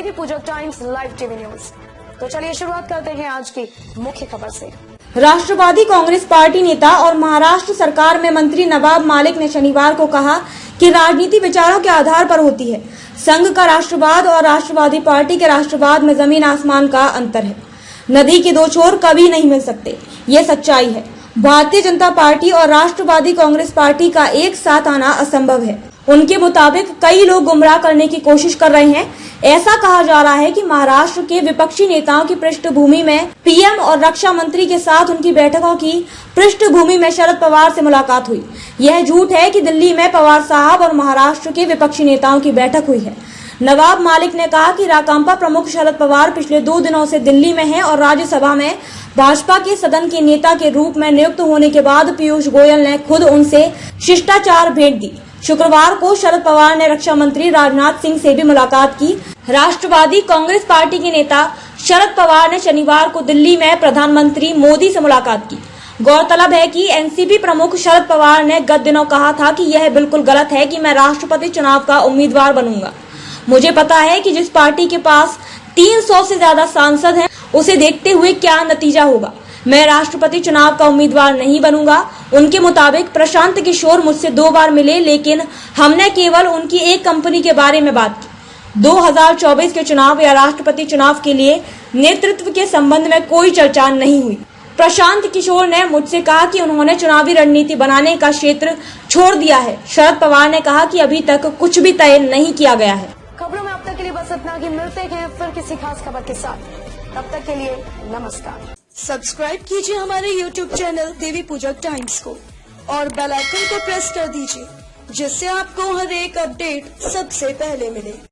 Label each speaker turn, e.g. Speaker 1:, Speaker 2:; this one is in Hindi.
Speaker 1: देवी पूजक टाइम्स लाइव टीवी न्यूज। तो चलिए शुरुआत करते हैं आज की मुख्य खबर से।
Speaker 2: राष्ट्रवादी कांग्रेस पार्टी नेता और महाराष्ट्र सरकार में मंत्री नवाब मालिक ने शनिवार को कहा कि राजनीति विचारों के आधार पर होती है। संघ का राष्ट्रवाद और राष्ट्रवादी पार्टी के राष्ट्रवाद में जमीन आसमान का अंतर है। नदी के दो छोर कभी नहीं मिल सकते, ये सच्चाई है। भारतीय जनता पार्टी और राष्ट्रवादी कांग्रेस पार्टी का एक साथ आना असंभव है। उनके मुताबिक कई लोग गुमराह करने की कोशिश कर रहे हैं। ऐसा कहा जा रहा है कि महाराष्ट्र के विपक्षी नेताओं की पृष्ठभूमि में पीएम और रक्षा मंत्री के साथ उनकी बैठकों की पृष्ठभूमि में शरद पवार से मुलाकात हुई। यह झूठ है कि दिल्ली में पवार साहब और महाराष्ट्र के विपक्षी नेताओं की बैठक हुई है। नवाब मालिक ने कहा कि राकांपा प्रमुख शरद पवार पिछले 2 दिनों से दिल्ली में हैं और राज्यसभा में भाजपा के सदन के नेता के रूप में नियुक्त होने के बाद पीयूष गोयल ने खुद उनसे शिष्टाचार भेंट दी। शुक्रवार को शरद पवार ने रक्षा मंत्री राजनाथ सिंह से भी मुलाकात की। राष्ट्रवादी कांग्रेस पार्टी के नेता शरद पवार ने शनिवार को दिल्ली में प्रधानमंत्री मोदी से मुलाकात की। गौरतलब है कि एनसीपी प्रमुख शरद पवार ने गत दिनों कहा था कि यह बिल्कुल गलत है कि मैं राष्ट्रपति चुनाव का उम्मीदवार बनूंगा। मुझे पता है कि जिस पार्टी के पास 300 से ज्यादा सांसद हैं, उसे देखते हुए क्या नतीजा होगा। मैं राष्ट्रपति चुनाव का उम्मीदवार नहीं बनूंगा। उनके मुताबिक प्रशांत किशोर मुझसे 2 बार मिले, लेकिन हमने केवल उनकी एक कंपनी के बारे में बात की। 2024 के चुनाव या राष्ट्रपति चुनाव के लिए नेतृत्व के संबंध में कोई चर्चा नहीं हुई। प्रशांत किशोर ने मुझसे कहा कि उन्होंने चुनावी रणनीति बनाने का क्षेत्र छोड़ दिया है। शरद पवार ने कहा कि अभी तक कुछ भी तय नहीं किया गया है।
Speaker 1: खबरों में अब तक के लिए बस इतना। कि मिलते हैं फिर किसी खास खबर के साथ। तब तक के लिए नमस्कार।
Speaker 3: सब्सक्राइब कीजिए हमारे YouTube चैनल देवी पूजक टाइम्स को और बेल आइकन को प्रेस कर दीजिए, जिससे आपको हर एक अपडेट सबसे पहले मिले।